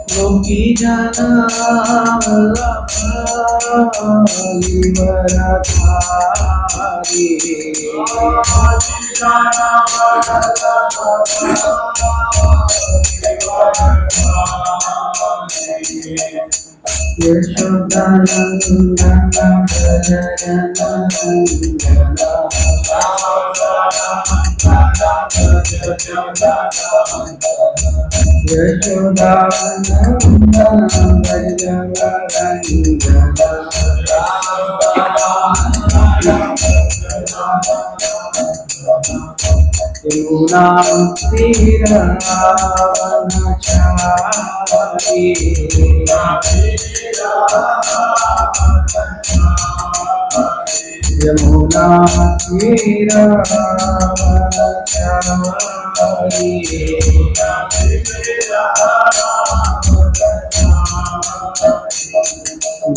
Gopi jana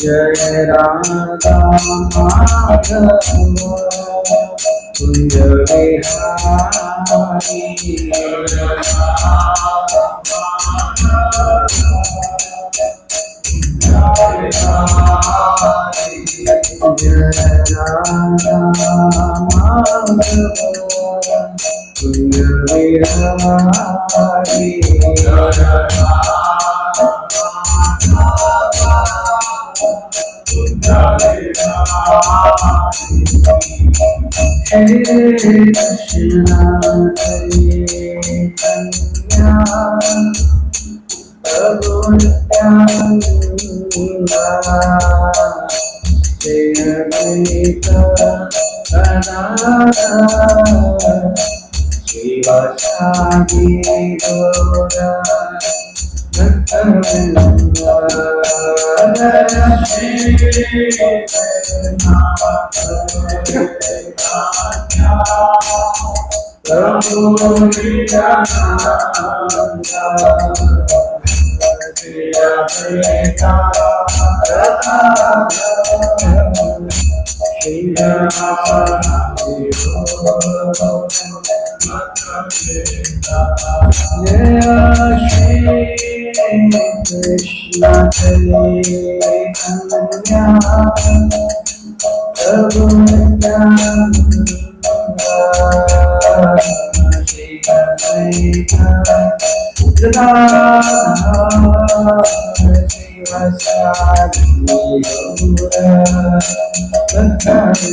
Jai Radha Madhava Kunja Vihari Hare Krishna Prabhu Nityananda Jaya Advaita Gadadhara Srivasadi Gaura Bhaktavrinda Prabhu Nityananda Jaya Advaita Krishna Chaitanya Prabhu Nityananda Shri Advaita Gadadhara Srivasadi Gaura Bhaktavrinda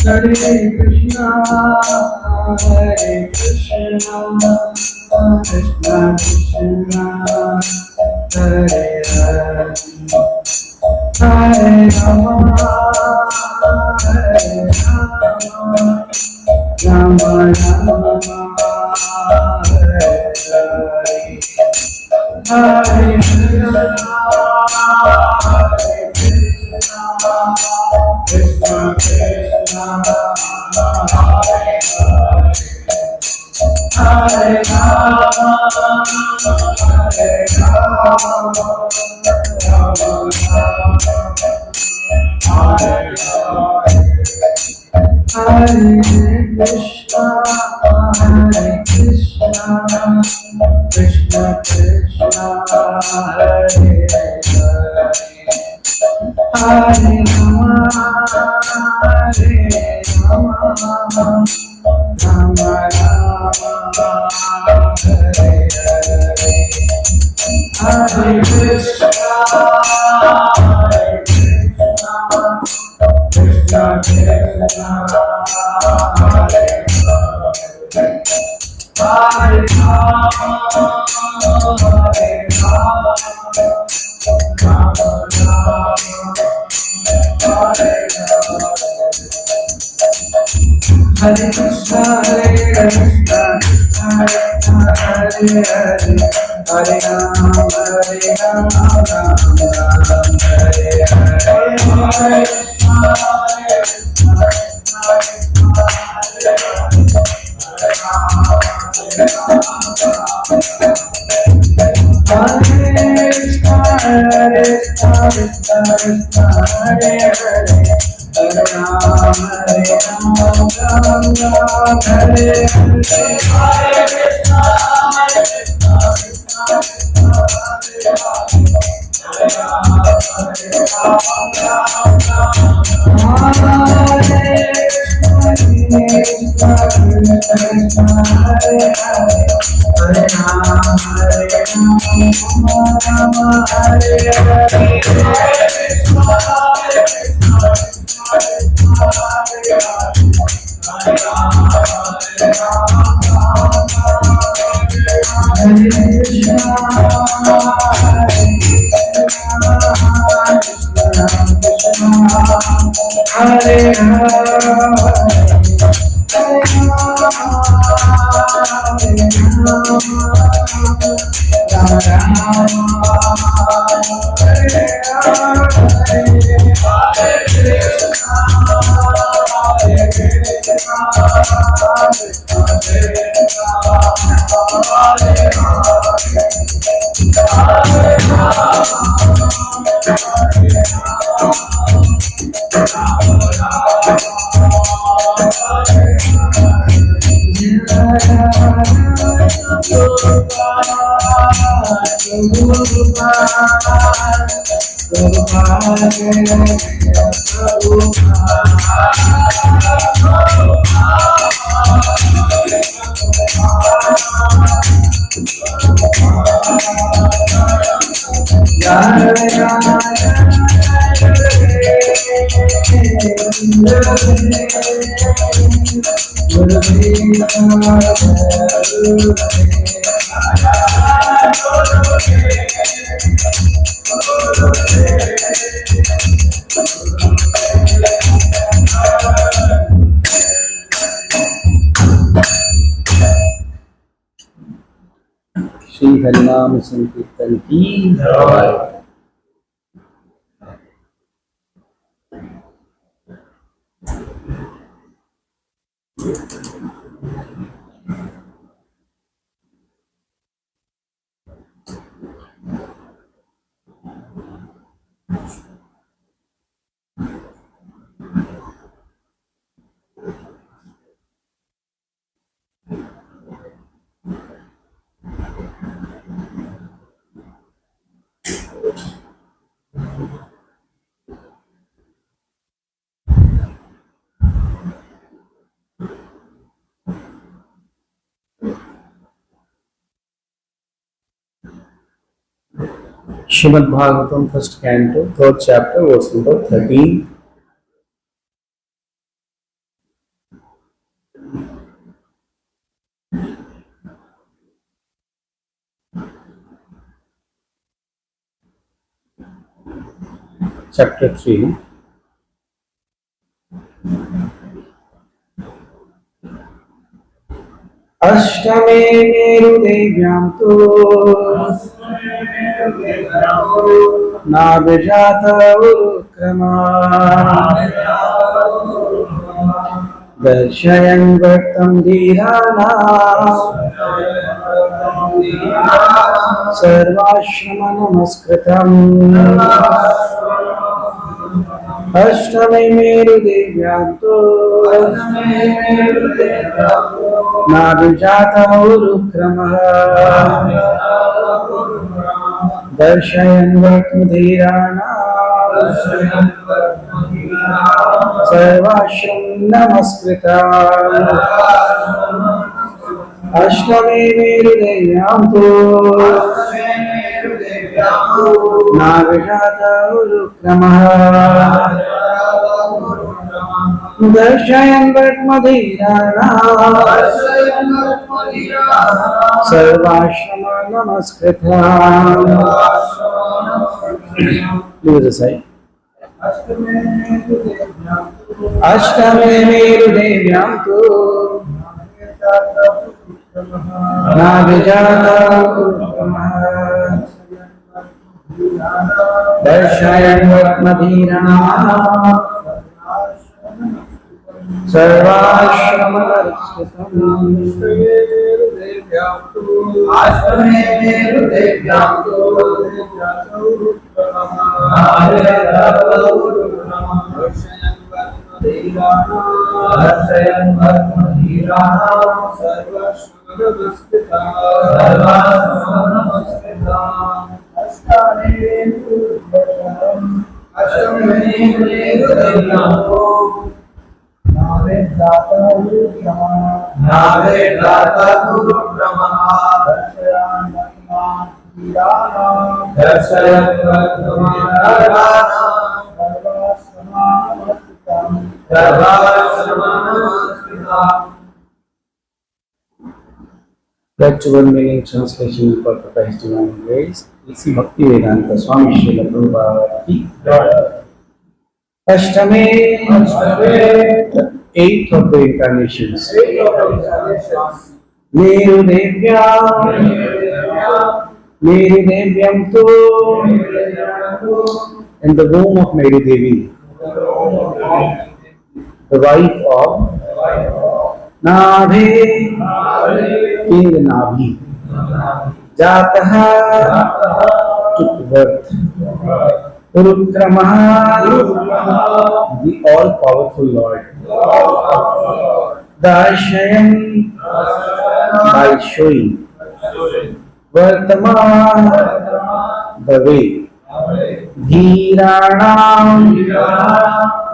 Hare Krishna, Hare Krishna, Krishna Krishna, Hare Hare, Hare Rama, Hare Rama, Rama Rama, Hare Hare, Hare Krishna, Hare Krishna, Krishna Krishna, Hare Rama, Hare Rama, Rama Rama, Hare Hare, Hare Krishna, Hare Krishna, Krishna Krishna, Hare Hare, Hare Rama, Hare Rama, Rama Rama, Hare Hare, Hare Krishna, Hare Krishna, Krishna Krishna, Hare Hare, Hare Rama, Hare Rama, Rama Rama, Hare Hare. Hare Krishna, Hare Krishna, Krishna Hare Rama, Hare Rama, Hare Hare. Shri हरिनाम संकीर्तन की जय। Srimad Bhagavatam, first canto, third chapter, verse number 13. Chapter 3. Ashtame Merudevyam tu Nabhijata Urukrama Darshayan Vartam Dhirana Sarvashrama Namaskritam Ashtame Merudevyam tu Nabhijata Urukrama Darshayan Vartmudhirana Sarvashram Namaskritam Ashtame Merudevyam tu Nabhijata Urukrama Darshayan Vartmudhirana Sarvashrama Namaskritam. Do the same. अष्टमे मेरुदेव्यां तु नाभिजातः दर्शयन् वर्त्मधीराणाम् सर्वाश्रमदर्शितम् अष्टमे मेरुदेव्यां तु दर्शयन् वर्त्मधीराणाम् सर्वाश्रमदर्शितम् That's one meaning translation for Christ Divine Grace. Isi Bhakti Vedanta Swami Srila Prabhupada ki Ashtame, the eighth of the incarnations. Meru Devyam tu, in the womb of Meru Devi, the wife of Nabhi, King Nabhi. Jataha, took birth. Urukramaha, the all-powerful Lord. Darshan, by showing. Vartama, the way. Dhiranam,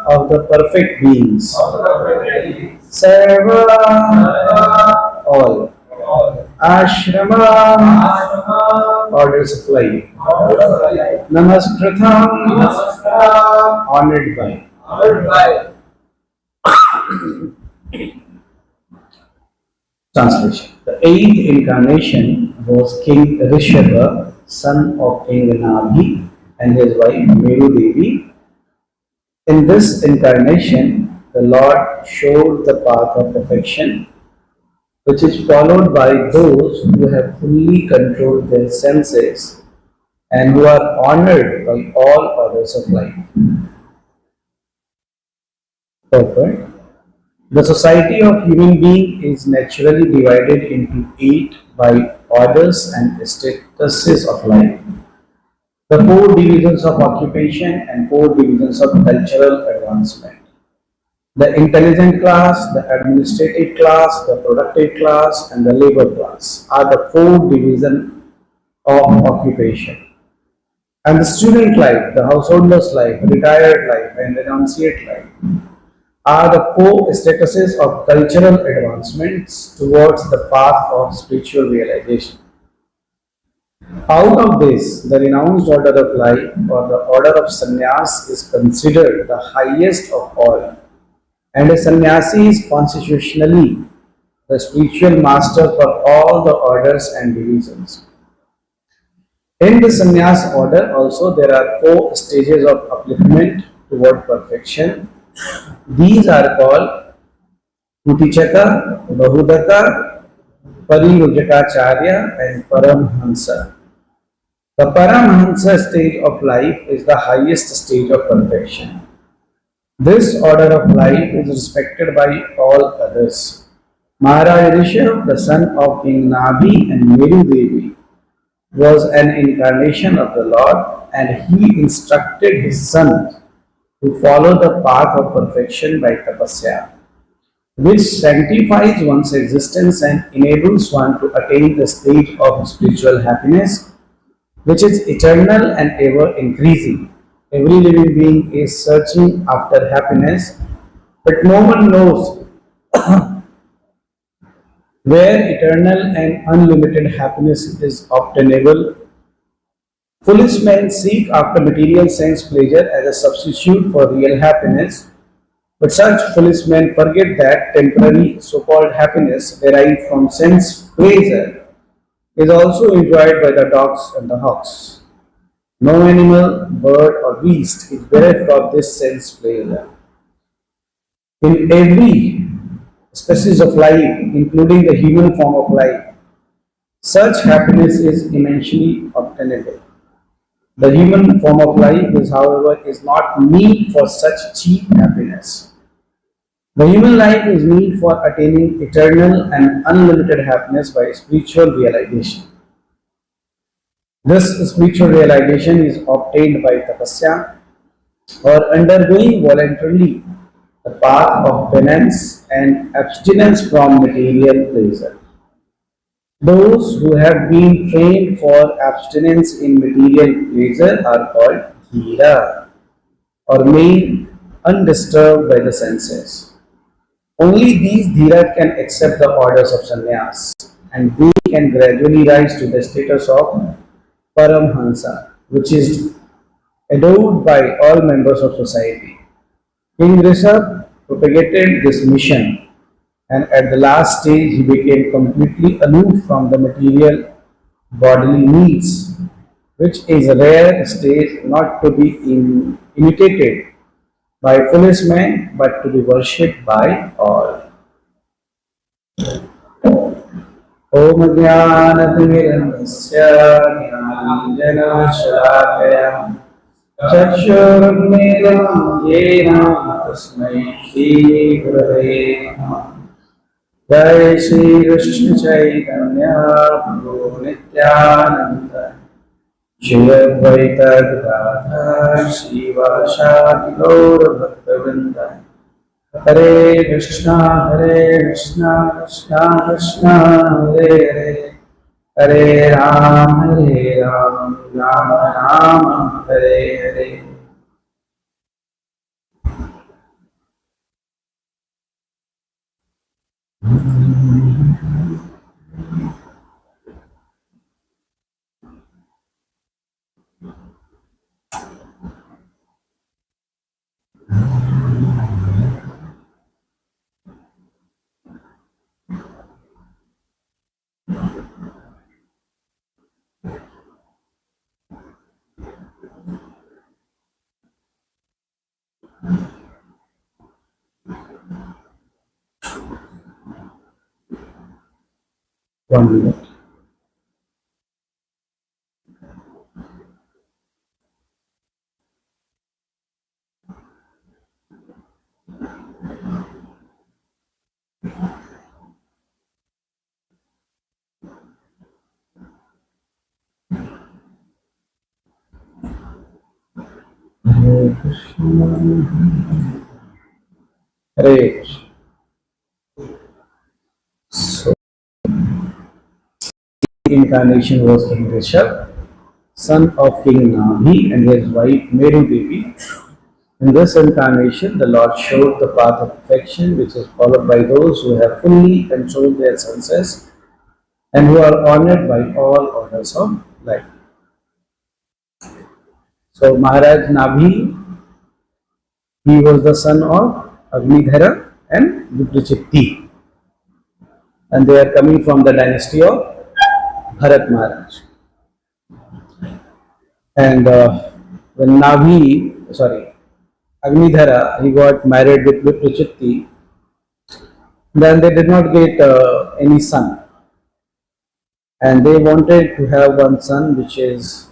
of the perfect beings. Sarva, all. Ashrama, orders of life. Namaskritam, honored by. Translation. The eighth incarnation was King Rishabha, son of King Nabhi and his wife Meru Devi. In this incarnation, the Lord showed the path of perfection, which is followed by those who have fully controlled their senses and who are honored by all others of life. Purport. The society of human being is naturally divided into 8 by orders and statuses of life. The 4 divisions of occupation and 4 divisions of cultural advancement. The intelligent class, the administrative class, the productive class, and the labor class are the 4 divisions of occupation. And the student life, the householder's life, retired life, and renunciate life are the 4 statuses of cultural advancements towards the path of spiritual realization. Out of this, the renounced order of life or the order of sannyas is considered the highest of all, and a sannyasi is constitutionally the spiritual master for all the orders and divisions. In the sannyas order also there are 4 stages of upliftment toward perfection. These are called Utichaka, Bahudaka, Parirujatacharya and Paramhansa. The Paramhansa stage of life is the highest stage of perfection. This order of life is respected by all others. Maharaj Rishabh, the son of King Nabhi and Meru Devi, was an incarnation of the Lord, and he instructed his son to follow the path of perfection by tapasya, which sanctifies one's existence and enables one to attain the stage of spiritual happiness, which is eternal and ever increasing. Every living being is searching after happiness, but no one knows where eternal and unlimited happiness is obtainable. Foolish men seek after material sense pleasure as a substitute for real happiness, but such foolish men forget that temporary so-called happiness derived from sense pleasure is also enjoyed by the dogs and the hawks. No animal, bird or beast is bereft of this sense pleasure. in every species of life, including the human form of life. Such happiness is immensely obtainable. The human form of life is, however, is not meant for such cheap happiness. The human life is meant for attaining eternal and unlimited happiness by spiritual realization. This spiritual realization is obtained by tapasya or undergoing voluntarily the path of penance and abstinence from material pleasure. Those who have been trained for abstinence in material pleasure are called dhira or made undisturbed by the senses. Only these dhira can accept the orders of sannyas and they can gradually rise to the status of paramhansa, which is adored by all members of society. King Rishabh propagated this mission, and at the last stage he became completely aloof from the material bodily needs, which is a rare stage not to be imitated by foolish men but to be worshipped by all. ॐ ज्ञानतिमिरन्दस्य ज्ञानाञ्जनशलाकया चक्षुरुन्मीलितं येन तस्मै श्रीगुरवे नमः। जय श्रीकृष्ण चैतन्य प्रभु नित्यानन्द श्री अद्वैत गदाधर श्रीवासादि गौरभक्तवृन्द। हरे Krishna Krishna Krishna Hare Hare Hare Ram Ram Ram Hare Hare. One minute. Hare Krishna, Hare Krishna. So, the incarnation was King Rishabh, son of King Nabhi and his wife Meru Devi. In this incarnation, the Lord showed the path of perfection, which is followed by those who have fully controlled their senses and who are honored by all orders of life. So, Maharaj Nabhi, he was the son of Agnidhara and Viprachitti, and they are coming from the dynasty of Bharat Maharaj. And when Agnidhara, he got married with Viprachitti, then they did not get any son. And they wanted to have one son which is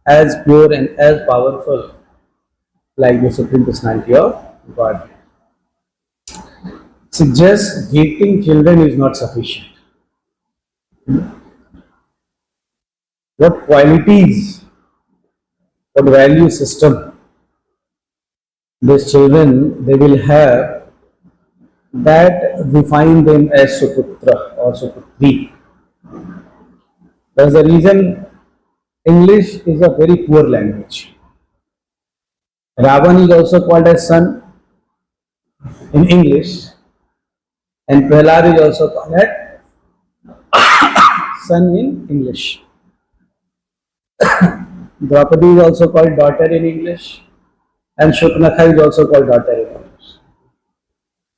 as pure and as powerful like the Supreme Personality of God. Suggests getting children is not sufficient. What qualities, what value system these children they will have that define them as Suputra or Suputri. That's the reason English is a very poor language. Ravan is also called as son in English, and Prahlad is also called as son in English. Draupadi is also called daughter in English, and Shuknakha is also called daughter in English.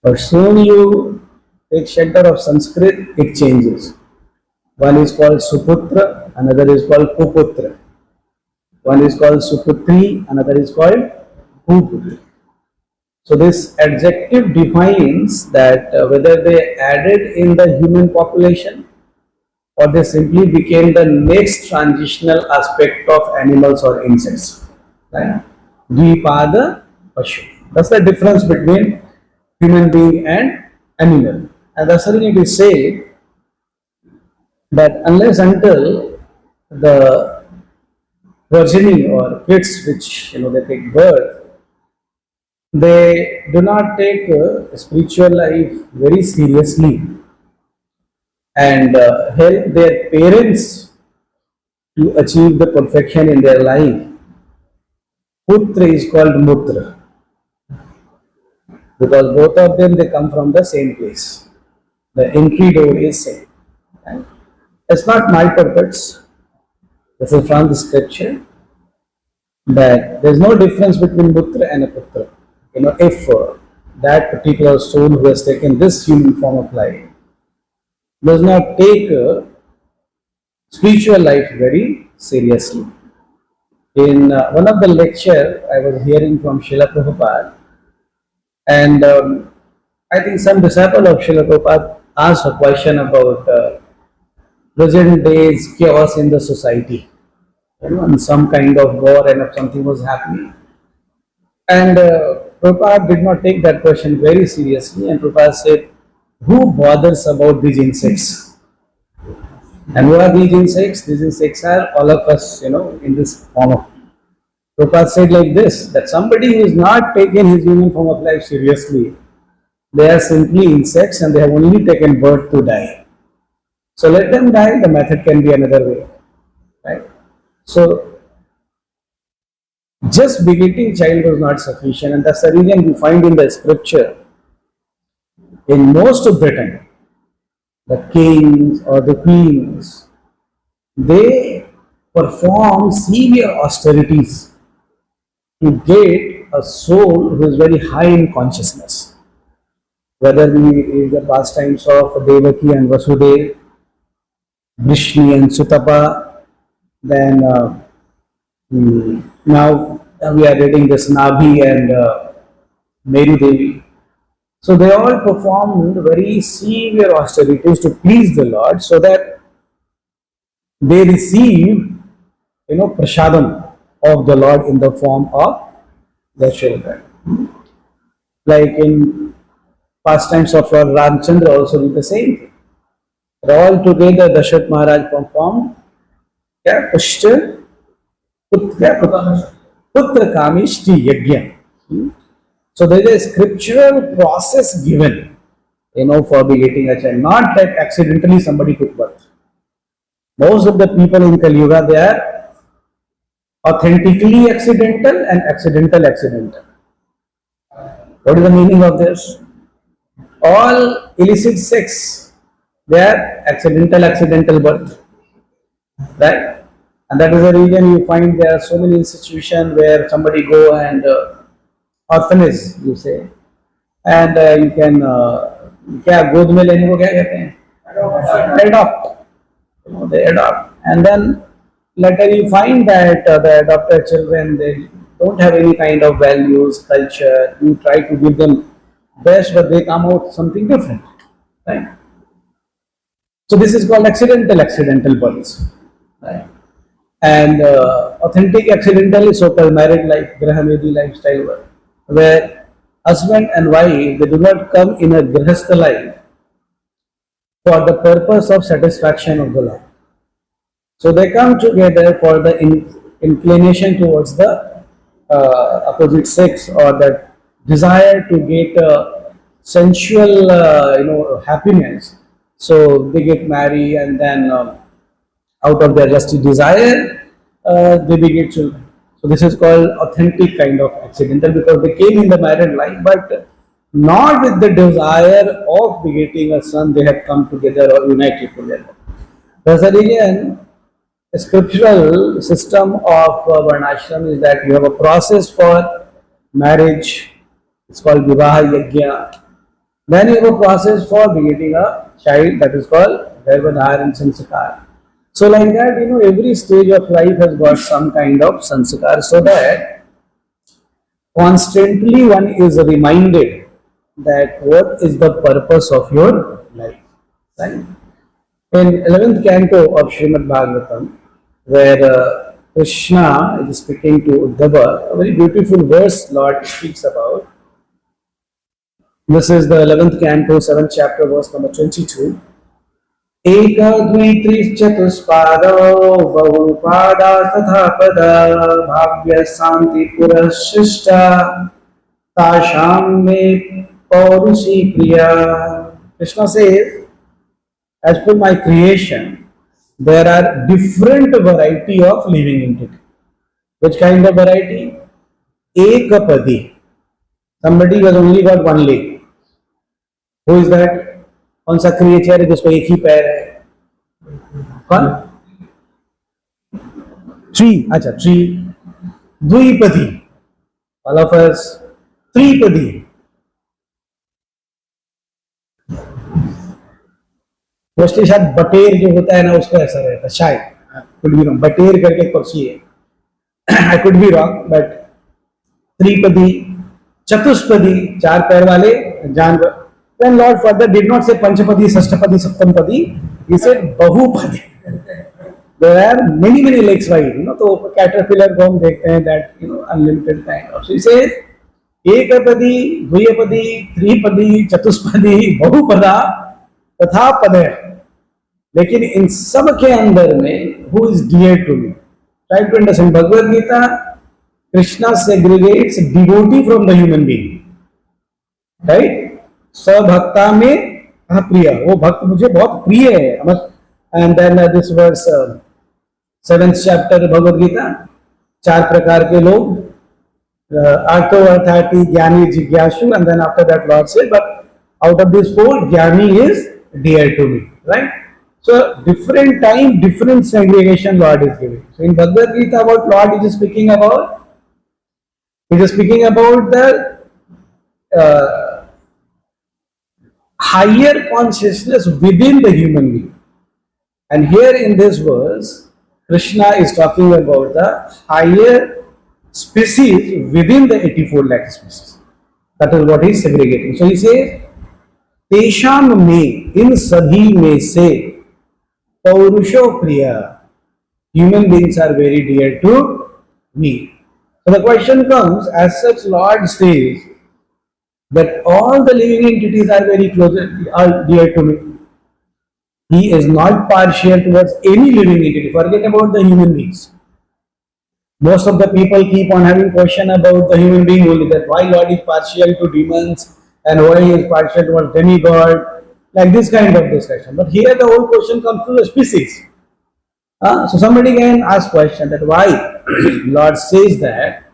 But soon you take shelter of Sanskrit, it changes. One is called Suputra, another is called Kuputra. One is called Suputri, another is called Kuputri. So this adjective defines that whether they added in the human population or they simply became the next transitional aspect of animals or insects. Right? Dvipada Pashu. That's the difference between human being and animal. And that's the reason we say that unless until the progeny or kids which they take birth, they do not take spiritual life very seriously and help their parents to achieve the perfection in their life. Putra is called Mutra because both of them they come from the same place. The entry door is same. Right? It's not my purpose. This is from the scripture that there is no difference between Putra and a Putra. If that particular soul who has taken this human form of life does not take spiritual life very seriously. In one of the lecture I was hearing from Srila Prabhupada, and I think some disciple of Srila Prabhupada asked a question about present days chaos in the society, and some kind of war and if something was happening. And Prabhupada did not take that question very seriously, and Prabhupada said, who bothers about these insects? And who are these insects? These insects are all of us, in this form of. Prabhupada said like this, that somebody who is not taken his human form of life seriously, they are simply insects and they have only taken birth to die. So let them die, the method can be another way. Right? So just begetting child was not sufficient, and that's the reason we find in the scripture, in most of the time, the kings or the queens, they perform severe austerities to get a soul who is very high in consciousness. Whether we read the pastimes of Devaki and Vasudev, Vrishni and Sutapa, then now we are reading this Nabhi and Meru Devi. So they all performed very severe austerities to please the Lord so that they receive, prasadam of the Lord in the form of their children. Like in pastimes of Lord Ramchandra also did the same thing. All together Dasharatha Maharaj performed Pushta Putra Kamishti Yajna. So there is a scriptural process given, for begetting a child. Not that accidentally somebody took birth. Most of the people in Kali Yuga, they are authentically accidental and accidental. What is the meaning of this? All illicit sex, they are accidental birth. Right? And that is the reason you find there are so many institutions where somebody go and orphanage, you say, and you can क्या गोद में लेने को क्या कहते हैं adopt, they adopt, and then later you find that the adopted children, they don't have any kind of values, culture. You try to give them best, but they come out something different, right? So this is called accidental births, right? And authentic accidental is so-called married life, Grahamedi lifestyle, where husband and wife, they do not come in a grihastha life for the purpose of satisfaction of the Lord. So they come together for the inclination towards the opposite sex, or that desire to get sensual, happiness. So they get married, and then out of their lusty desire, they beget children. So this is called authentic kind of accidental, because they came in the married life, but not with the desire of begetting a son. They have come together or united together. That's the reason the scriptural system of Varnashram is that you have a process for marriage. It's called Vivaha Yajna. Then you have a process for begetting a child, that is called Vaivadhar and Sanskar. So like that, every stage of life has got some kind of sanskar, so that Constantly one is reminded that what is the purpose of your life. Right? In 11th canto of Srimad Bhagavatam, where Krishna is speaking to Uddhava, a very beautiful verse Lord speaks about. This is the 11th canto, 7th chapter, verse number 22. एक द्वित्रिश्चतुष्पादौ बहुपादा तथा पद भाव्य शांति पुरशिष्ट ताशाम में पौरुषी प्रिया. Krishna says, as per my creation, there are different variety of living entity. Which kind of variety? Ekapadi. Somebody who has only got one leg. Who is that? कौन सा creature है जिसको एक ही पैर है? कौन? ट्री. अच्छा, ट्री. द्विपदी. ऑल ऑफ अस त्रिपदी. मोस्टली शायद बटेर जो होता है ना उसको ऐसा रहता है शायद. Could be wrong. बटेर करके एक पक्षी है. I could be wrong but त्रिपदी, चतुष्पदी, चार पैर वाले जानवर. Then Lord further did not say Panchapadi, Sashtapadi, Saptampadi. He said Bahupadi. There are many legs wide. तो caterpillar को हम देखते हैं that unlimited kind of. So he says एकपदी, द्विपदी, त्रिपदी, चतुष्पदी, बहुपदा तथा पदे. लेकिन इन सब के अंदर में who is dear to me? Try to understand. Bhagavad Gita, Krishna segregates devotee from the human being. Right? स्वभक्ता में प्रिय, वो भक्त मुझे बहुत प्रिय है. And then this verse 7th chapter Bhagavad Gita, चार प्रकार के लोग, आर्थो अर्थार्थी ज्ञानी जिज्ञासु. And then after that lord said but out of this four ज्ञानी is dear to me. Right? So different time different segregation lord is giving. So in Bhagavad Gita what lord is speaking about? It is speaking about the higher consciousness within the human being. And here in this verse, Krishna is talking about the higher species within the 84 lakh species. That is what he is segregating. So he says, Tesham mein, in sabhi mein se, paurusho priya. Human beings are very dear to me. So the question comes, as such Lord says, that all the living entities are very close, are dear to me. He is not partial towards any living entity. Forget about the human beings. Most of the people keep on having question about the human being only, that why Lord is partial to demons and why he is partial towards demigod, like this kind of discussion. But here the whole question comes to the species. So somebody can ask question that why Lord says that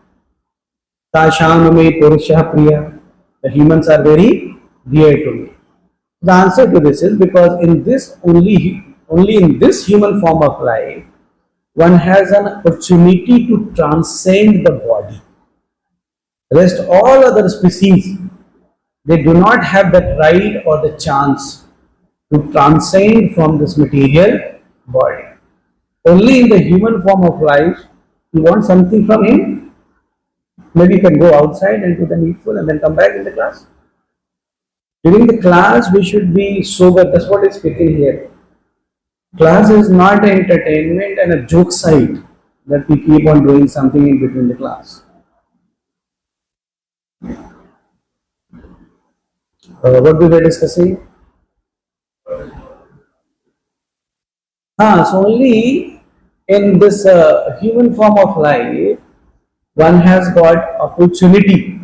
Tasham me purusha priya. The humans are very dear to me. The answer to this is because in this only in this human form of life, one has an opportunity to transcend the body. Rest all other species, they do not have that right or the chance to transcend from this material body. Only in the human form of life, you want something from him. Maybe you can go outside and do the needful and then come back in the class. During the class, we should be sober. That's what is speaking here. Class is not an entertainment and a joke site that we keep on doing something in between the class. What we were discussing? So only in this human form of life, one has got opportunity,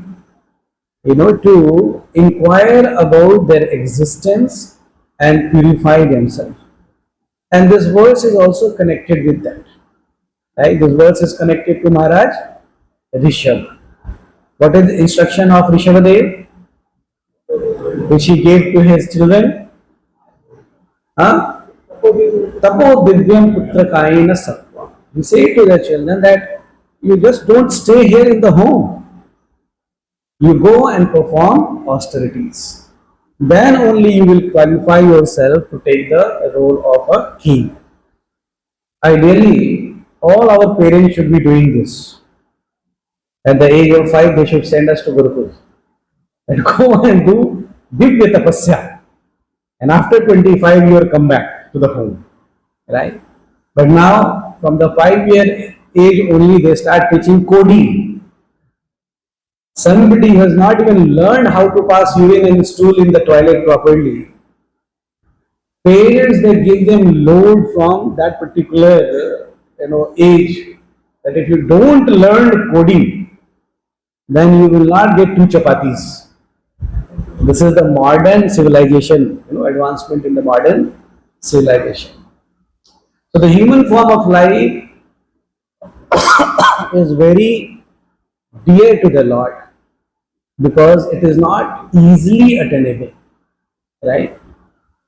to inquire about their existence and purify themselves. And this verse is also connected with that. Right? This verse is connected to Maharaj Rishabh. What is the instruction of Rishabhadev, which he gave to his children? Tapo divyam putrakaina sattva. He said to the children that you just don't stay here in the home. You go and perform austerities. Then only you will qualify yourself to take the role of a king. Ideally, all our parents should be doing this. At the age of 5, they should send us to Gurukul and go and do Divya Tapasya. And after 25, you will come back to the home, right? But now, from the 5-year age only, they start teaching coding. Somebody who has not even learned how to pass urine and stool in the toilet properly. Parents, they give them load from that particular age, that if you don't learn coding, then you will not get 2 chapatis. This is the modern civilization, advancement in the modern civilization. So the human form of life is very dear to the Lord because it is not easily attainable, right?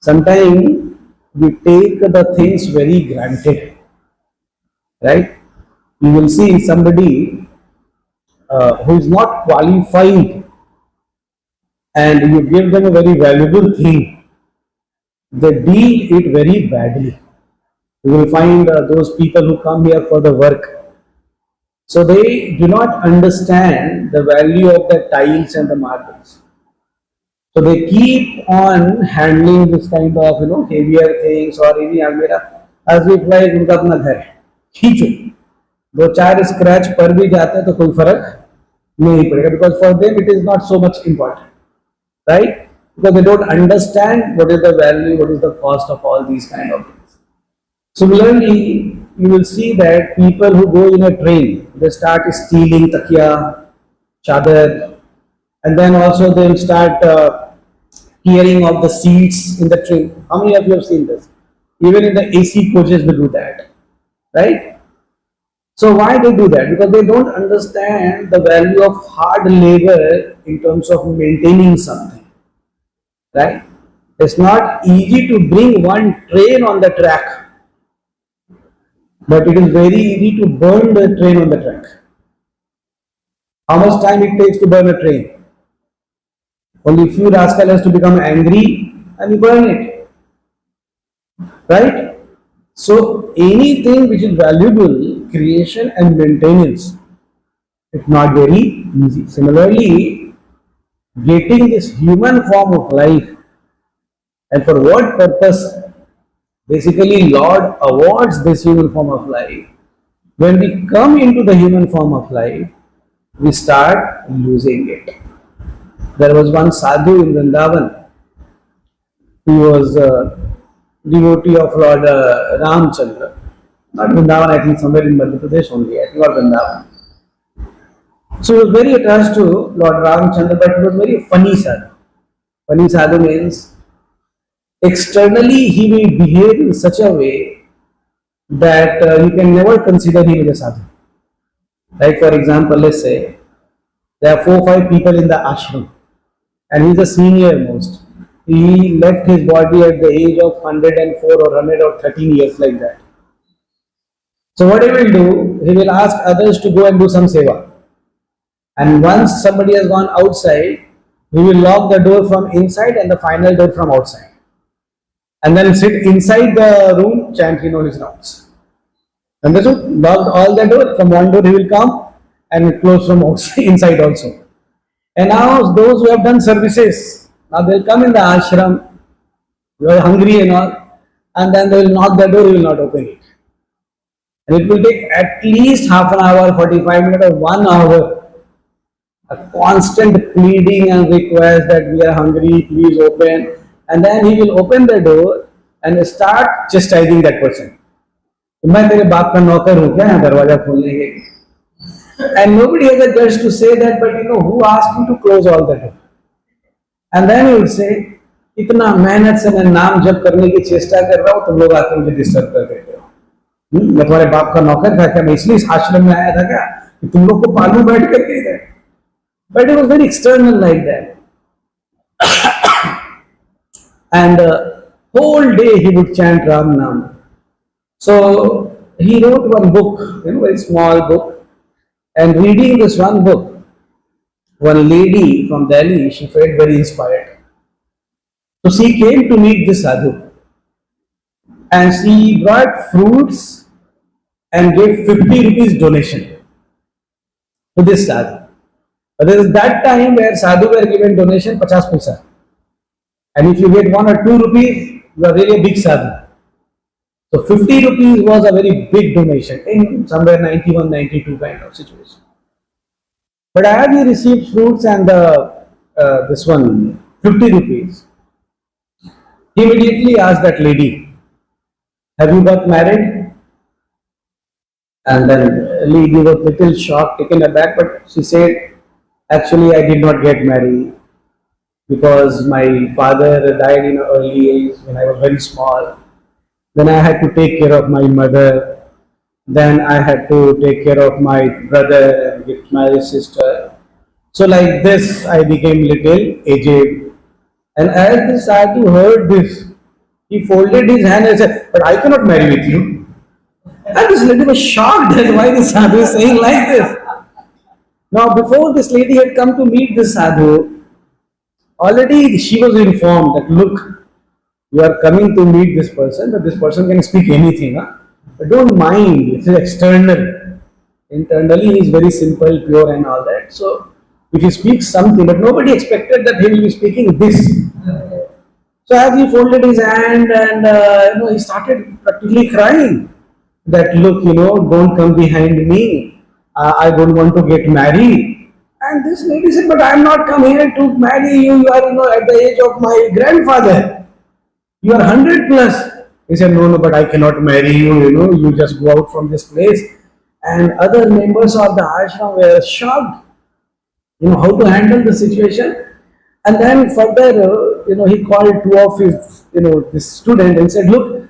Sometimes we take the things very granted, right? You will see somebody who is not qualified and you give them a very valuable thing, they deal it very badly. You will find those people who come here for the work. So they do not understand the value of the tiles and the marbles. So they keep on handling this kind of heavier things or any मेरा as if like उनका अपना घर है खींचो 2-4 scratch पर भी जाते हैं तो कोई फर्क नहीं पड़ेगा because for them it is not so much important, right? Because they don't understand what is the value, what is the cost of all these kind of things. Similarly, you will see that people who go in a train, they start stealing takiya, chadar, and then also they will start tearing of the seats in the train. How many of you have seen this? Even in the AC coaches, they do that, right? So why they do that? Because they don't understand the value of hard labor in terms of maintaining something, right? It's not easy to bring one train on the track, but it is very easy to burn the train on the track. How much time it takes to burn a train? Only few rascals has to become angry and you burn it, right? So anything which is valuable, creation and maintenance, it's not very easy. Similarly, getting this human form of life, and for what purpose? Basically, Lord awards this human form of life. When we come into the human form of life, we start losing it. There was one sadhu in Vrindavan. He was a devotee of Lord Ramchandra. Not Vrindavan, I think somewhere in Madhya Pradesh only, I think, or Vrindavan. So he was very attached to Lord Ramchandra, but he was very funny sadhu. Funny sadhu means externally he will behave in such a way that you can never consider him as a sadhu. Like for example, let's say there are 4-5 people in the ashram and he is the senior most. He left his body at the age of 104 or 113 years like that. So what he will do, he will ask others to go and do some seva. And once somebody has gone outside, he will lock the door from inside and the final door from outside. And then sit inside the room, chant his rounds. And that's what, locked all the door, from one door he will come and close from outside, inside also. And now those who have done services, now they will come in the ashram, you are hungry and all, and then they will knock the door, you will not open it. And it will take at least half an hour, 45 minutes or 1 hour, a constant pleading and request that we are hungry, please open. And then he will open the door and start chastising that person. मैं तेरे बाप का नौकर हूँ क्या दरवाजा खोलने के? And nobody has the guts to say that, but who asked you to close all the door? And then he will say, इतना मेहनत से मैं नाम जप करने की चेष्टा कर रहा हूँ, तुम लोग आकर मुझे डिस्टर्ब कर देते हो. मैं तुम्हारे बाप का नौकर था क्या? मैं इसलिए इस आश्रम में आया था क्या कि तुम लोग को पालू बैठ करके इधर? But it was very external like that. And whole day he would chant Ram Nam. So he wrote one book, very small book. And reading this one book, one lady from Delhi, she felt very inspired. So she came to meet this sadhu. And she brought fruits and gave 50 rupees donation. to this sadhu. But there is that time where sadhu were given donation 50 paisa. And if you get 1 or 2 rupees, you are really a big sadhu. So 50 rupees was a very big donation in somewhere 91, 92 kind of situation. But as he received fruits and this one 50 rupees, he immediately asked that lady, have you got married? And then lady was little shocked, taken aback, but she said, actually I did not get married because my father died in an early age when I was very small. Then I had to take care of my mother. Then I had to take care of my brother and get my sister. So like this, I became little aged. And as the sadhu heard this, he folded his hand and said, but I cannot marry with you. And this lady was shocked that why the sadhu is saying like this. Now before this lady had come to meet this sadhu, already she was informed that look, you are coming to meet this person, but this person can speak anything. Huh? But don't mind, it is external. Internally he is very simple, pure and all that. So if he speaks something, but nobody expected that he will be speaking this. So as he folded his hand and he started practically crying that look, don't come behind me. I don't want to get married. And this lady said, but I am not come here to marry you. You are at the age of my grandfather. You are 100 plus. He said, no, but I cannot marry you. You just go out from this place. And other members of the ashram were shocked. How to handle the situation. And then further, he called 2 of his, this student and said, look,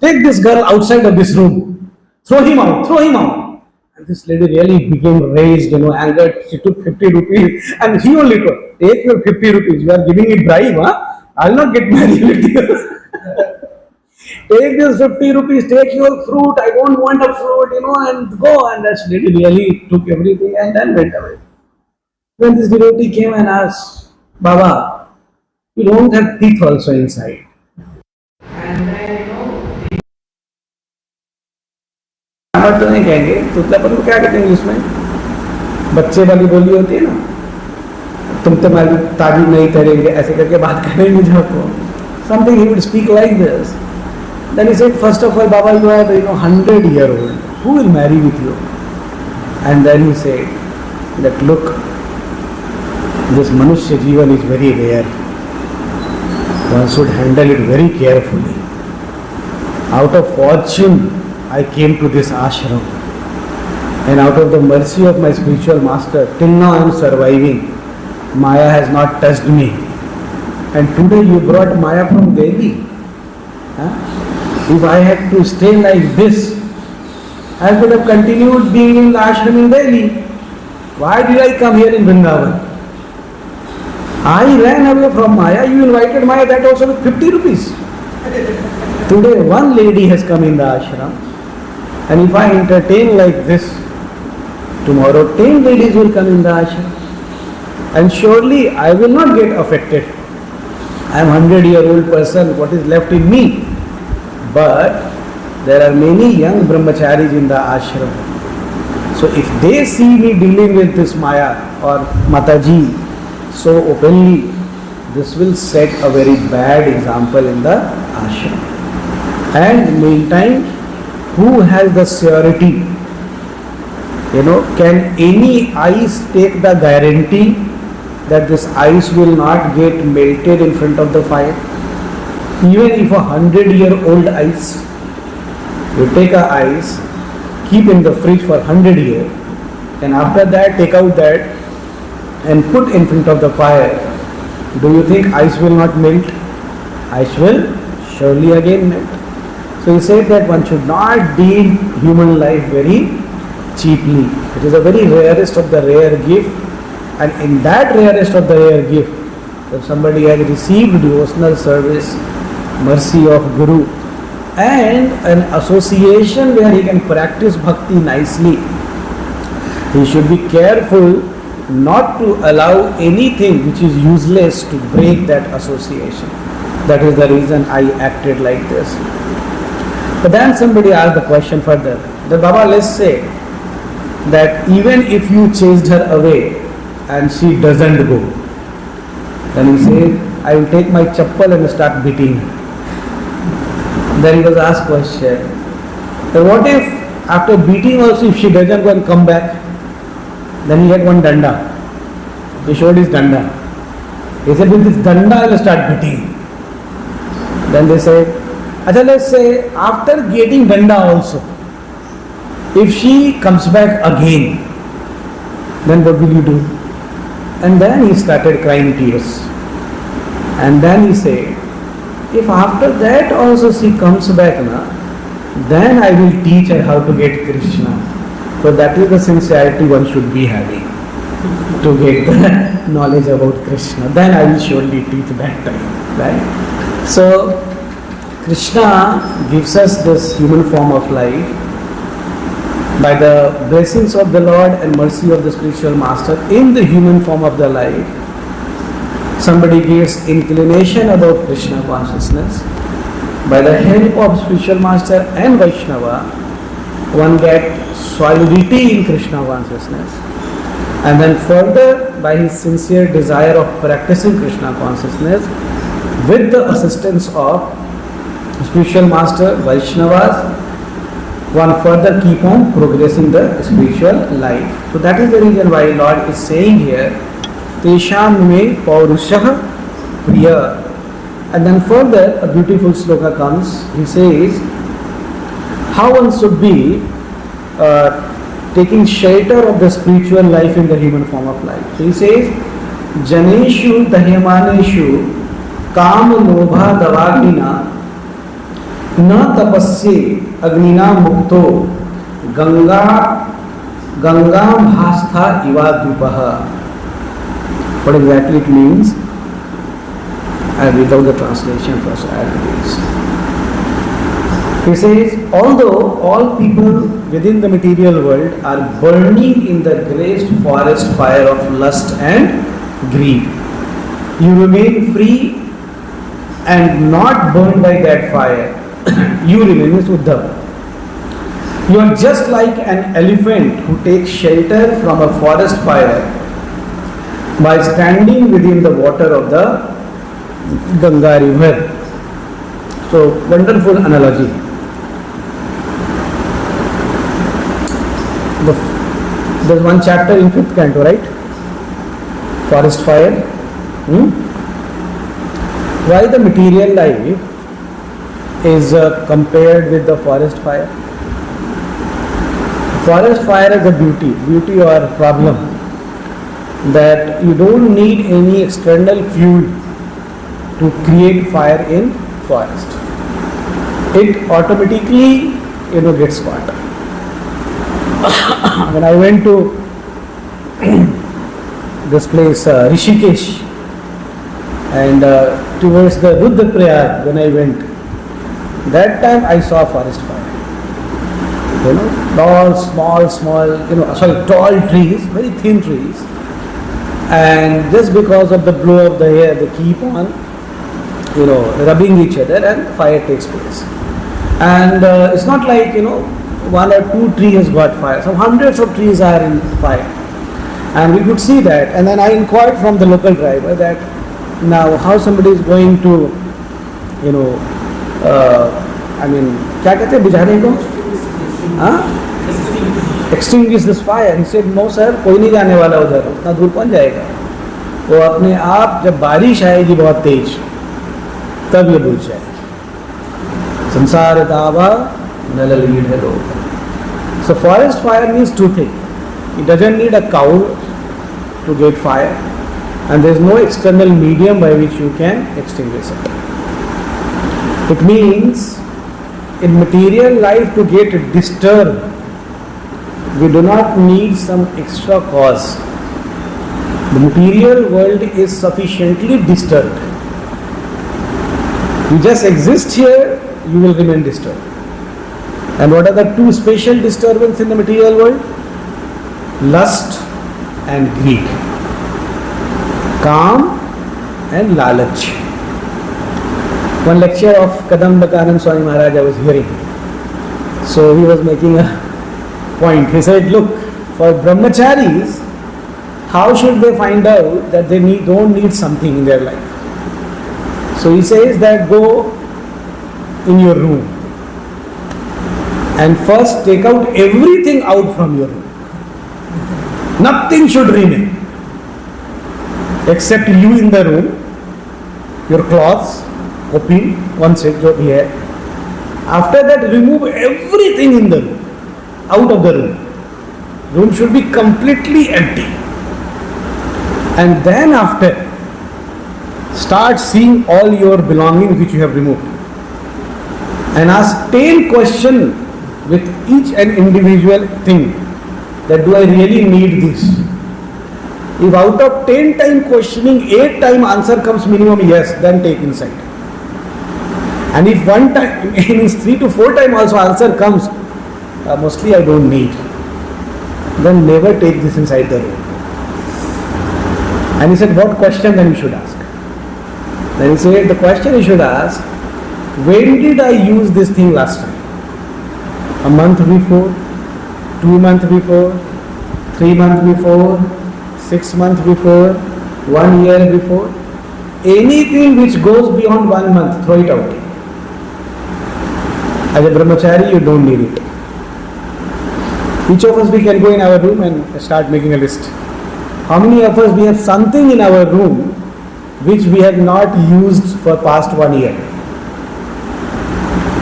take this girl outside of this room. Throw him out. And this lady really became raised, angered. She took 50 rupees and he only told, take your 50 rupees. You are giving me bribe, huh? I'll not get married with you. Take this 50 rupees, take your fruit. I don't want a fruit, and go. And that lady really took everything and then went away. When this devotee came and asked, Baba, you don't have teeth also inside. And हम तो नहीं कहेंगे तुतलापन को क्या कहते हैं English में बच्चे वाली बोली होती है ना तुम तुम्हारी ताबीज नहीं करेंगे ऐसे करके बात करेंगे जब को something he would speak like this. Then he said, first of all, Baba, you are 100-year-old. Who will marry with you? And then he said that look, this Manushya Jivan is very rare. One should handle it very carefully. Out of fortune, I came to this ashram. And out of the mercy of my spiritual master, till now I am surviving. Maya has not touched me. And today you brought Maya from Delhi. If I had to stay like this, I could have continued being in the ashram in Delhi. Why did I come here in Vrindavan? I ran away from Maya. You invited Maya, that also with 50 rupees. Today one lady has come in the ashram. And if I entertain like this, tomorrow 10 ladies will come in the ashram. And surely I will not get affected. I am 100-year-old person, what is left in me? But there are many young brahmacharis in the ashram. So if they see me dealing with this Maya or Mataji so openly, this will set a very bad example in the ashram. And meantime, who has the surety? Can any ice take the guarantee that this ice will not get melted in front of the fire? Even if 100-year-old ice, you take a ice, keep in the fridge for 100 years, and after that take out that and put in front of the fire, do you think ice will not melt? Ice will surely again melt. So he said that one should not deal human life very cheaply. It is a very rarest of the rare gift, and in that rarest of the rare gift, if somebody has received devotional service, mercy of Guru, and an association where he can practice bhakti nicely, he should be careful not to allow anything which is useless to break that association. That is the reason I acted like this. But then somebody asked the question further, that Baba, let's say that even if you chased her away and she doesn't go, then he said, I will take my chappal and start beating her. Then he was asked question, what if after beating also if she doesn't go and come back? Then he had one danda. He showed his danda. He said, with this danda I will start beating. Then they said, Acha, let's say after getting danda also, if she comes back again, then what will you do? And then he started crying tears. And then he said, if after that also she comes back, then I will teach her how to get Krishna. So that is the sincerity one should be having, to get the knowledge about Krishna. Then I will surely teach that time. Right? So Krishna gives us this human form of life by the blessings of the Lord and mercy of the spiritual master in the human form of the life. Somebody gets inclination about Krishna consciousness. By the help of spiritual master and Vaishnava, one gets solidity in Krishna consciousness. And then further, by his sincere desire of practicing Krishna consciousness, with the assistance of spiritual master, Vaishnavas, one further keep on progressing the spiritual life. So that is the reason why Lord is saying here, Tesham me paurushah priya. And then further, a beautiful sloka comes. He says, how one should be taking shelter of the spiritual life in the human form of life. So he says, Janeshu dahyamaneshu kam lobha davakina na tapasye agnina mukto ganga bhastha iva dvipaha. What exactly it means? I will read out the translation first. He says, although all people within the material world are burning in the great forest fire of lust and greed, you remain free and not burned by that fire. You remain with Uddhava. You are just like an elephant who takes shelter from a forest fire by standing within the water of the Ganga river. So, wonderful analogy. There's one chapter in 5th canto, right? Forest fire. Why the material life is compared with the forest fire? Forest fire is a beauty or problem, that you don't need any external fuel to create fire in forest. It automatically, gets caught. When I went to this place, Rishikesh, and towards the Rudraprayag, when I went, that time I saw forest fire. Tall trees, very thin trees, and just because of the blow of the air, they keep on, rubbing each other, and fire takes place. And it's not like, one or two trees has got fire. Some hundreds of trees are in fire. And we could see that. And then I inquired from the local driver that now how somebody is going to, क्या कहते हैं बुझाने को? Extinguish this fire. He said, no sir, कोई नहीं जाने वाला उधर, उतना दूर कौन जाएगा? वो अपने आप जब बारिश आएगी बहुत तेज, तब ये बुझ जाएगी. संसार दावा नललीड है लोग. So forest fire means two things. It doesn't need a cow to get fire, and there is no external medium by which you can extinguish it. It means in material life to get disturbed, we do not need some extra cause. The material world is sufficiently disturbed. You just exist here, you will remain disturbed. And what are the two special disturbances in the material world? Lust and greed. Kam and lalach. One lecture of Kadambakanand Swami Maharaj I was hearing. So he was making a point. He said, look, For brahmacharis, how should they find out that they don't need something in their life? So he says that go in your room and first take out everything out from your room. Nothing should remain except you in the room, your clothes, copy, one set jo bhi hai. After that, remove everything in the room, out of the room. Room should be completely empty. And then after, start seeing all your belongings which you have removed. And ask 10 questions with each and individual thing. That do I really need this? If out of 10 time questioning, 8 time answer comes minimum yes, then take inside. And if one time, means 3 to 4 time also answer comes, mostly I don't need, then never take this inside the room. And he said, what question then you should ask? Then he said, the question you should ask, when did I use this thing last time? A month before, 2 months before, 3 months before, 6 months before, 1 year before. Anything which goes beyond 1 month, throw it out. As a brahmachari, you don't need it. Each of us, we can go in our room and start making a list. How many of us we have something in our room which we have not used for past 1 year?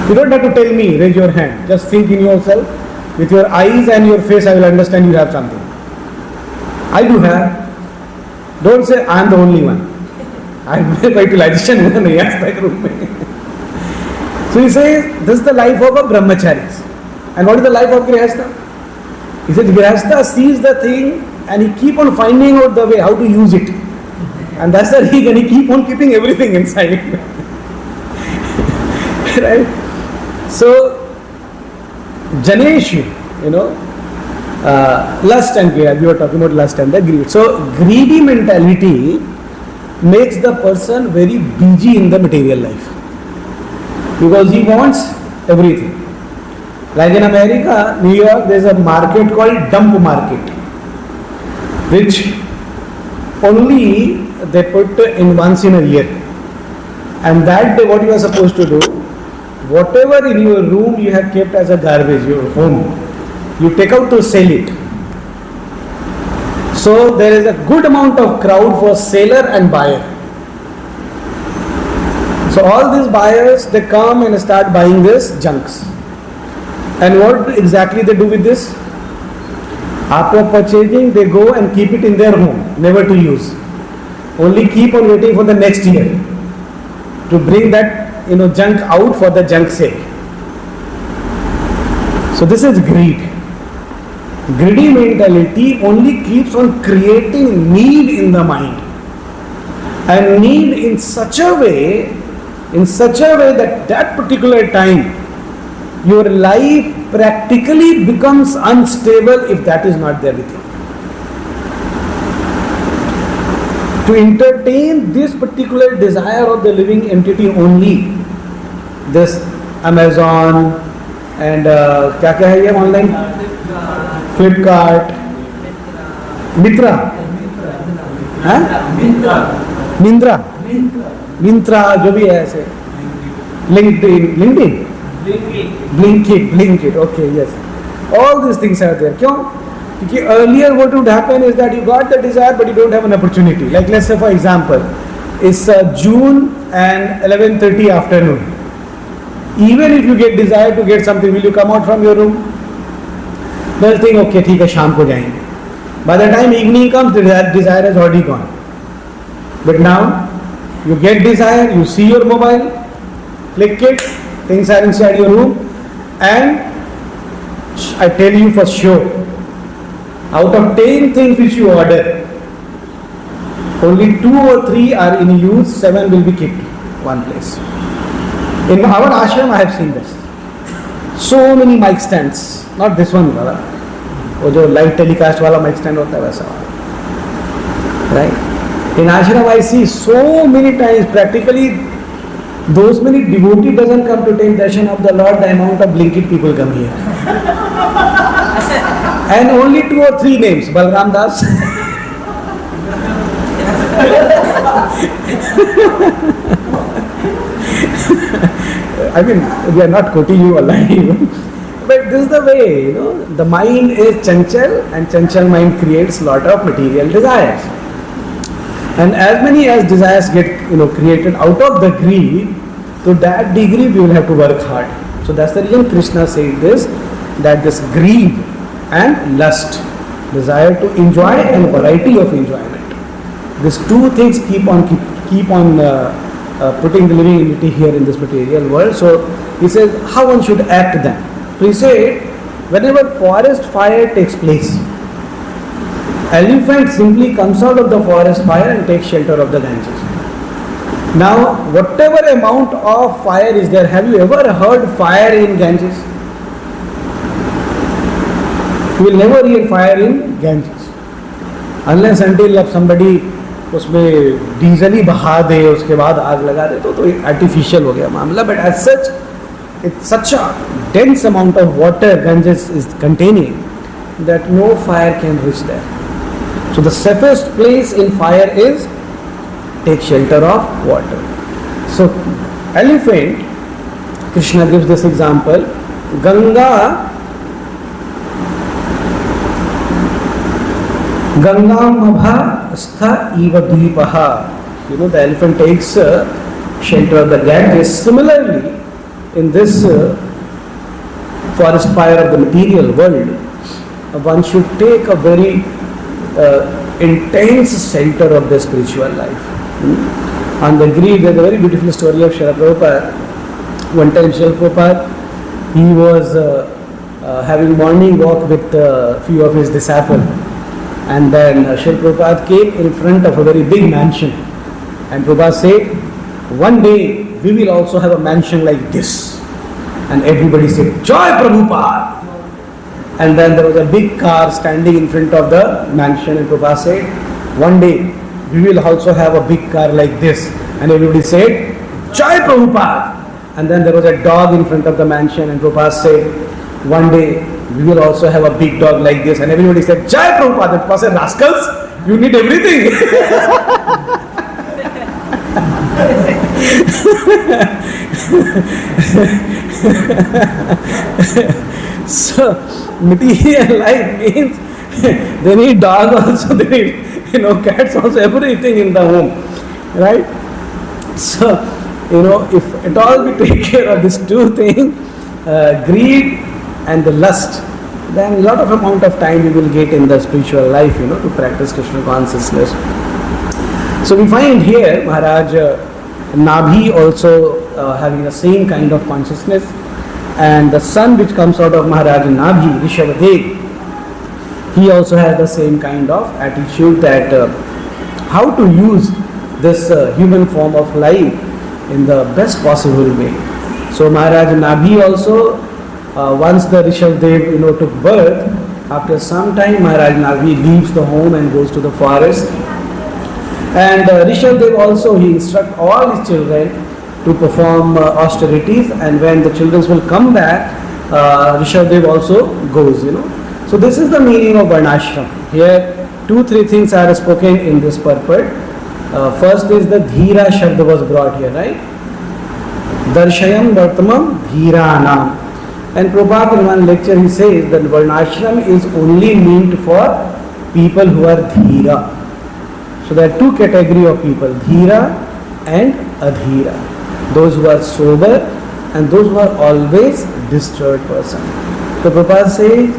You don't have to tell me, raise your hand. Just think in yourself. With your eyes and your face, I will understand you have something. I do have. Don't say I am the only one. I am utilization. So he says, this is the life of a brahmacharis. And what is the life of grihastha? He said, grihastha sees the thing and he keep on finding out the way how to use it. And that's the reason he keep on keeping everything inside. Right? So, Janeshu, lust and greed, we were talking about lust and the greed. So, greedy mentality makes the person very busy in the material life. Because he wants everything. Like in America, New York, there is a market called dump market, which only they put in once in a year. And that day what you are supposed to do, whatever in your room you have kept as a garbage, your home, you take out to sell it. So there is a good amount of crowd for seller and buyer. So all these buyers, they come and start buying this junks. And what exactly they do with this? After purchasing, they go and keep it in their home, never to use. Only keep on waiting for the next year to bring that junk out for the junk sake. So this is greed. Greedy mentality only keeps on creating need in the mind, and need in such a way that that particular time your life practically becomes unstable if that is not there with you. To entertain this particular desire of the living entity only, this Amazon and क्या क्या है ये online? Flipkart, Mitra, Mintra जो भी है ऐसे, LinkedIn, Blinkit, okay, yes. All these things are there. क्यों? Because earlier what would happen is that you got the desire but you don't have an opportunity. Like let's say for example, it's June and 11:30 afternoon. Even if you get desire to get something, will you come out from your room? They'll think, okay, ठीक है शाम को जाएंगे. By the time evening comes, the desire is already gone. But now, you get desire, you see your mobile, click it, things are inside your room, and I tell you for sure, out of 10 things which you order, only 2 or 3 are in use, 7 will be kept one place. In our ashram, I have seen this. So many mic stands, not this one, वो जो live telecast वाला mic stand होता है वैसा वाला, right? In ashram, I see so many times, practically those many devotee doesn't come to take darshan of the Lord, the amount of Blinkit people come here. And only 2 or 3 names, Balram Das. I mean, we are not quoting you alive. But this is the way, the mind is chanchal, and chanchal mind creates lot of material desires. And as many as desires get, created out of the greed, to that degree we will have to work hard. So that's the reason Krishna said this, that this greed and lust, desire to enjoy and variety of enjoyment. These 2 things keep on putting the living entity here in this material world. So he says how one should act then. So he said, whenever forest fire takes place, elephant simply comes out of the forest fire and takes shelter of the Ganges. Now, whatever amount of fire is there, have you ever heard fire in Ganges? You will never hear fire in Ganges. Unless until if somebody उसमें diesel ही बहा दे, उसके बाद आग लगा दे, तो artificial हो गया मामला. But as such, it's such a dense amount of water Ganges is containing that no fire can reach there. So the safest place in fire is take shelter of water. So elephant, Krishna gives this example, Ganga stha eva deepaha. The elephant takes shelter of the Ganges. Similarly, in this forest fire of the material world, one should take a very intense shelter of the spiritual life. On the greed, there's a very beautiful story of Srila Prabhupada. One time Srila Prabhupada, he was having morning walk with a few of his disciples. And then Srila Prabhupada came in front of a very big mansion. And Prabhupada said, one day we will also have a mansion like this. And everybody said, Joy Prabhupada! And then there was a big car standing in front of the mansion. And Prabhupada said, one day we will also have a big car like this. And everybody said, Joy Prabhupada! And then there was a dog in front of the mansion. And Prabhupada said, one day we will also have a big dog like this. And everybody said, Jai Prabhupada. And Prabhupada said, rascals, you need everything. So, material life means they need dog also, they need, cats also, everything in the home. Right? So, if at all we take care of these 2 things, greed and the lust, then a lot of amount of time we will get in the spiritual life, to practice Krishna consciousness. So we find here Maharaj Nabhi also having the same kind of consciousness, and the son which comes out of Maharaj Nabhi, Rishabhadev, he also has the same kind of attitude that how to use this human form of life in the best possible way. So Maharaj Nabhi also, once the Rishabhadev took birth, after some time Maharaj Nabhi leaves the home and goes to the forest. And Rishabhadev also, he instructs all his children to perform austerities, and when the children will come back, Rishabhadev also goes, So this is the meaning of Varnashram. Here 2-3 things are spoken in this purport. First is the Dhira Shabda was brought here, right? Darshayam Vartamam Dhiranam. And Prabhupada in one lecture he says that Varnashram is only meant for people who are Dhira. So there are 2 categories of people, Dhira and Adhira. Those who are sober and those who are always disturbed person. So Prabhupada says,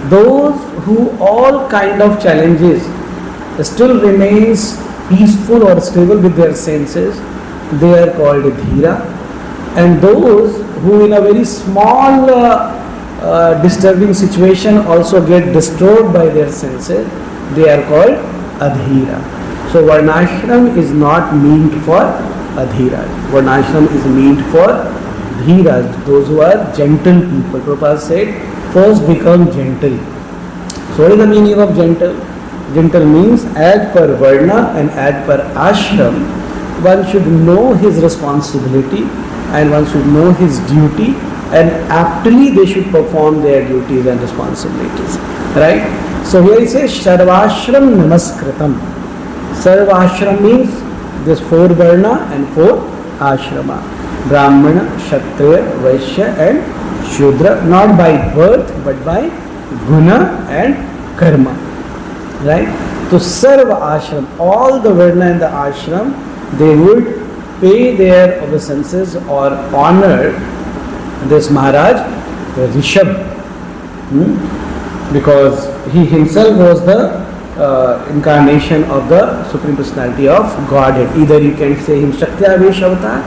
those who all kind of challenges still remains peaceful or stable with their senses, they are called Dhira. And those who in a very small disturbing situation also get disturbed by their senses, they are called Adhira. So Varnashram is not meant for Adhira. Varnashram is meant for Dhiras, those who are gentle people. Prabhupada said, first become gentle. So what is the meaning of gentle? Gentle means as per Varna and as per Ashram, one should know his responsibility and one should know his duty, and aptly they should perform their duties and responsibilities. Right? So here it says Sarvashram Namaskritam. Sarvashram means this 4 varna and 4 ashrama. Brahmana, Kshatriya, Vaishya and Shudra, not by birth but by guna and karma. Right? So Sarva Ashram, all the varna and the ashram, they would pay their obeisances or honor this Maharaj, the Rishabh, because he himself was the incarnation of the Supreme Personality of Godhead. Either you can say him Shakti Avesh Avatar,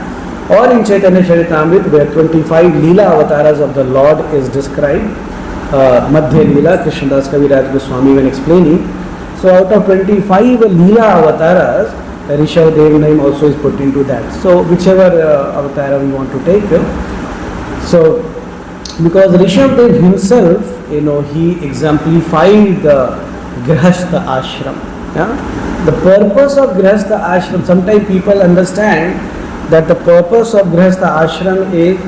or in Chaitanya Charitamrita where 25 Leela avatars of the Lord is described. Madhya Leela, Krishnadas Kaviraj Goswami when explaining. So out of 25 Leela avatars, Rishabh Dev name also is put into that. So whichever avatar we want to take. So because Rishabh Dev himself, he exemplified the Grihastha Ashram. Yeah? The purpose of Grihastha Ashram, sometimes people understand that the purpose of Grihastha Ashram is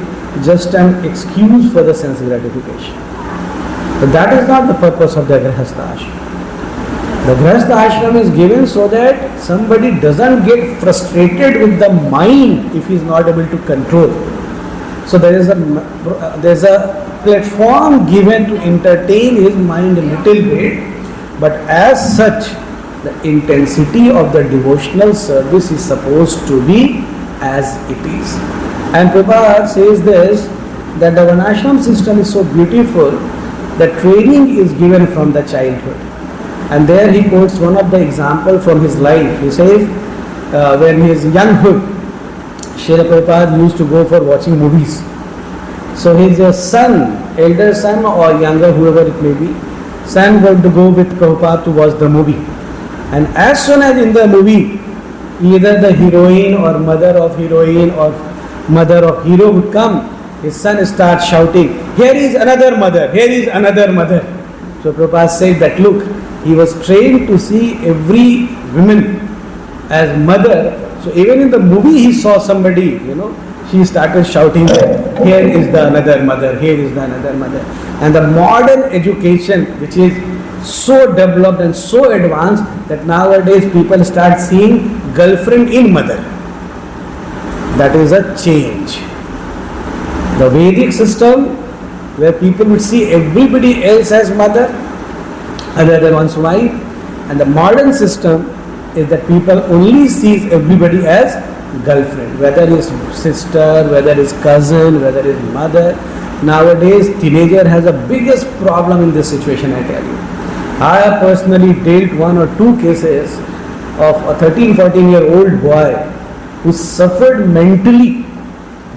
just an excuse for the sense gratification. But that is not the purpose of the Grihastha Ashram. The Grihastha Ashram is given so that somebody doesn't get frustrated with the mind if he is not able to control. So there is a platform given to entertain his mind a little bit, but as such, the intensity of the devotional service is supposed to be as it is. And Prabhupada says this, that the Varnashram system is so beautiful that training is given from the childhood. And there he quotes one of the example from his life. He says, when he is younghood, Srila Prabhupada used to go for watching movies. So his son, elder son or younger, whoever it may be, son would go with Prabhupada to watch the movie. And as soon as in the movie, either the heroine or mother of heroine or mother of hero would come, his son starts shouting, "Here is another mother, here is another mother." So Prabhupada said that, look, he was trained to see every woman as mother. So even in the movie he saw somebody, she started shouting that, "Here is the another mother, here is the another mother." And the modern education, which is so developed and so advanced that nowadays people start seeing girlfriend in mother. That is a change. The Vedic system, where people would see everybody else as mother other than one's wife, and the modern system is that people only sees everybody as girlfriend, whether it's sister, whether it's cousin, whether it's mother. Nowadays teenager has the biggest problem in this situation, I tell you. I have personally dealt 1 or 2 cases of a 13-14-year-old boy who suffered mentally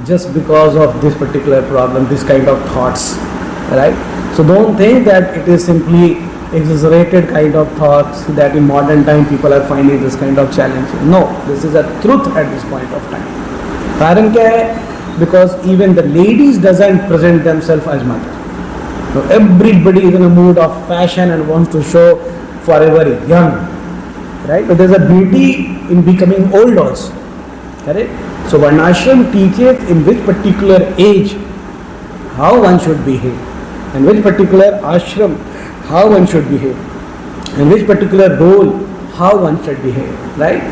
just because of this particular problem, this kind of thoughts, right? So don't think that it is simply exaggerated kind of thoughts that in modern time people are finding this kind of challenge. No, this is a truth at this point of time. Karan kya hai? Because even the ladies doesn't present themselves as mother. So everybody is in a mood of fashion and wants to show forever young, right? But there's a beauty in becoming old also, correct? So Varnashram teaches in which particular age how one should behave, and which particular ashram how one should behave, and which particular role how one should behave, right?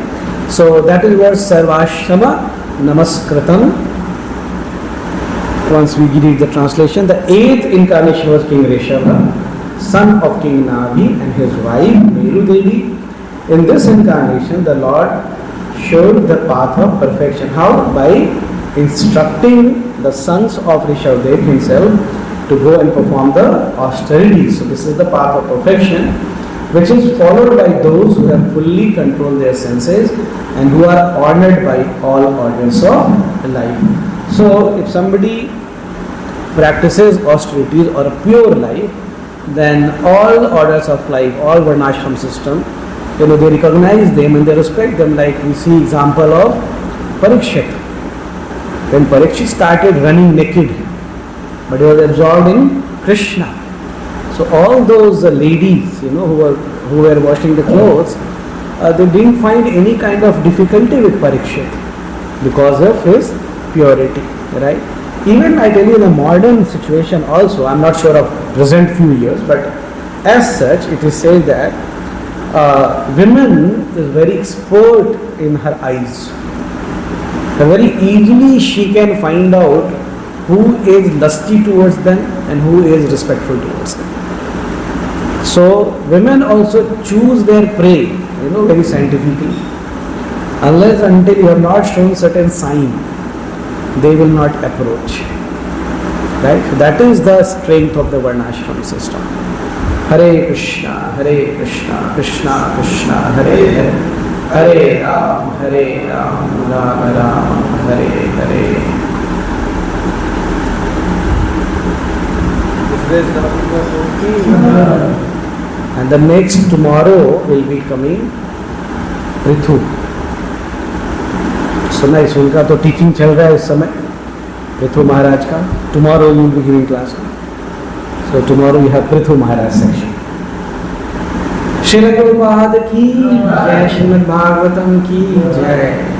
So that is what Sarvashrama Namaskritam. Once we read the translation, the 8th incarnation was King Rishabha, son of King Navi and his wife Meru Devi. In this incarnation, the Lord showed the path of perfection. How? By instructing the sons of Rishabdev himself to go and perform the austerities. So this is the path of perfection, which is followed by those who have fully controlled their senses and who are honored by all organs of life. So if somebody practices austerities or a pure life, then all orders of life, all Varnashram system, they recognize them and they respect them. Like we see example of Parikshit. When Parikshit started running naked, but he was absorbed in Krishna. So all those ladies, who were washing the clothes, they didn't find any kind of difficulty with Parikshit because of his purity, right? Even I tell you in a modern situation also, I'm not sure of present few years, but As such, it is said that women is very expert in her eyes. Very easily she can find out who is lusty towards them and who is respectful towards them. So women also choose their prey, very scientifically. Unless until you have not shown certain sign, they will not approach. Right? So that is the strength of the Varnashram system. Hare Krishna, Krishna Krishna, Hare Hare, Hare Ram, Rama Rama, Hare Hare. And the next tomorrow will be coming Prithu. So nice, उनका तो teaching चल रहा है इस समय, पृथु महाराज का. Tomorrow you will be giving class. So tomorrow you have Prithu Maharaj section. Srila Prabhupada की जय, श्रीमद् भागवतम की जय.